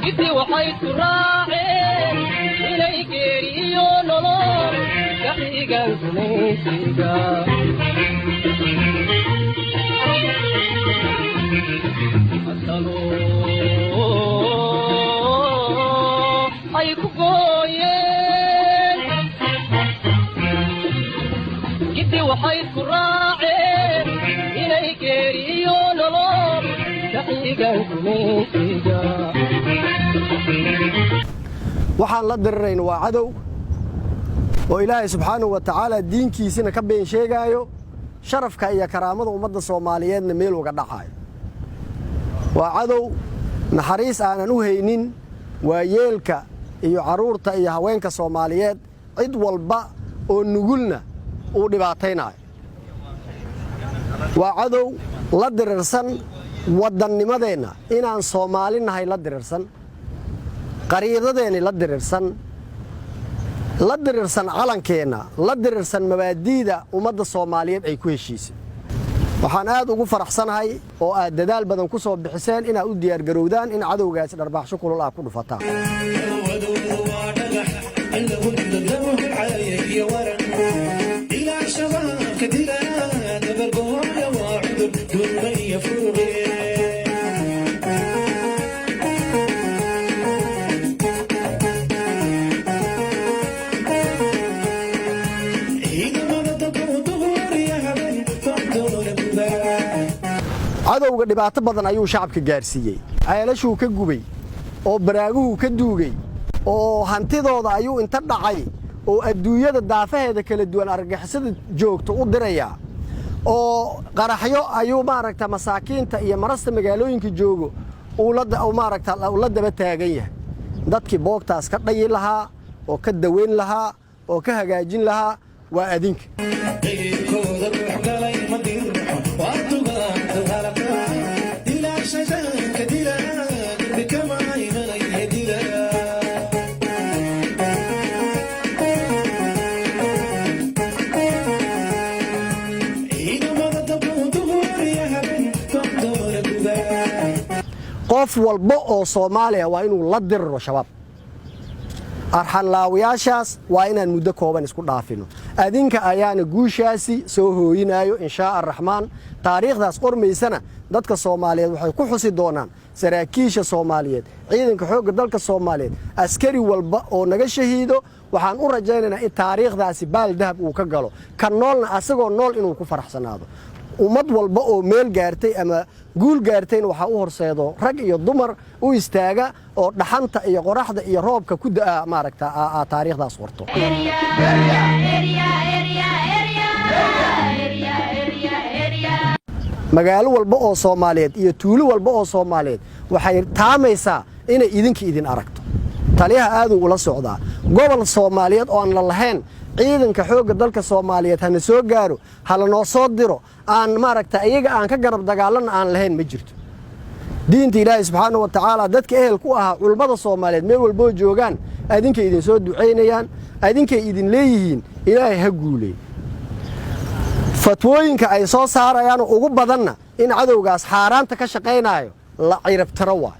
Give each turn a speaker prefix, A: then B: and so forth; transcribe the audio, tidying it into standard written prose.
A: جدي وحيت راعين إلي كيريون الله كحيقا سنيسيقا أي كوكوين جدي وحيت راعين إلي كيريون الله كحيقا سنيسيقا
B: waxaan la dirirayn waa cadow oo Ilaahay subhanahu wa ta'ala diinkiisina ka been sheegayo sharafka iyo karaamada ummadda Soomaaliyeedna meel uga dhacayo waa cadow naxariis aanan u haynin waa yeelka iyo caruurta iyo haweenka Soomaaliyeed cid walba oo nugulna uu dhibaataynayo waa cadow la dirirsan wadanimadeena inaan Soomaalinahay la dirirsan qariidadeena la dirirsan calankeena la dirirsan mabaadiida ummadda Soomaaliyeed ay ku heshiisay waxaan aad ugu faraxsanahay oo aad dadaal badan ku soo bixiseen in aad u diyaar garowdaan in cadowgaas dharbaaxsho kulul ah ku dhufataan cadowga dhibaato badan ayuu shacabka gaarsiiyay ceelashuu ka gubay oo baraaguhu ka duugay oo hantidooda ayuu inta dhacay oo adduunyada daafaheeda kala duwan argagixisada joogto u diraya oo qaraxyo ayuu maaragta masaakiinta iyo marasta magaalooyinka joogo uu la daba taagan yahay dadkii boogtaas ka dhayi lahaa oo ka daweyn lahaa oo ka hagaajin lahaa waa adinka qof walba oo Soomaaliya waa inuu la diriro shabaab arxan laawiyaashaas waa inaan muddo kooban isku dhaafino adinka ayaana guushaasi soo hooyinayo insha Arrahmaan taariikhdaas qormaysana dadka Soomaaliyeed waxay ku xusi doonaan saraakiisha Soomaaliyeed ciidanka xoogga dalka Soomaaliyeed askari walba oo naga shahiido waxaan u rajaynaynaa in taariikhdaasi baal dahab uu ka galo kan noolna asagoo nool inuu ku faraxsanaado ummad walba oo meel gaartay ama guul gaartayna waxa u horseedo rag iyo dumar u istaaga oo dhaxanta iyo qoraxda iyo roobka ku daa maaragta taariikhdaas qorto magaalo walba oo Soomaaliyeed iyo tuulo walba oo Soomaaliyeed waxay taamaysaa inay idin aragto taliyaha aad ula socdaa gobol Soomaaliyeed oo aan la lahayn ciidanka xoogga dalka Soomaaliyeed hana soo gaaro hala noo soo diro aan maaragta iyaga aan ka garab dagaalana aan lahayn ma jirto diinta Ilaahay subhanahu wa ta'ala dadka ehel ku ah culimada Soomaaliyeed meel walba joogan adinka idin soo duceynayaan adinka idin leeyihiin Ilaahay ha guulay fatwooyinka ay soo saarayaan ugu badanna in cadowgaas xaaraanta ka shaqeynayo la cirib tiro waa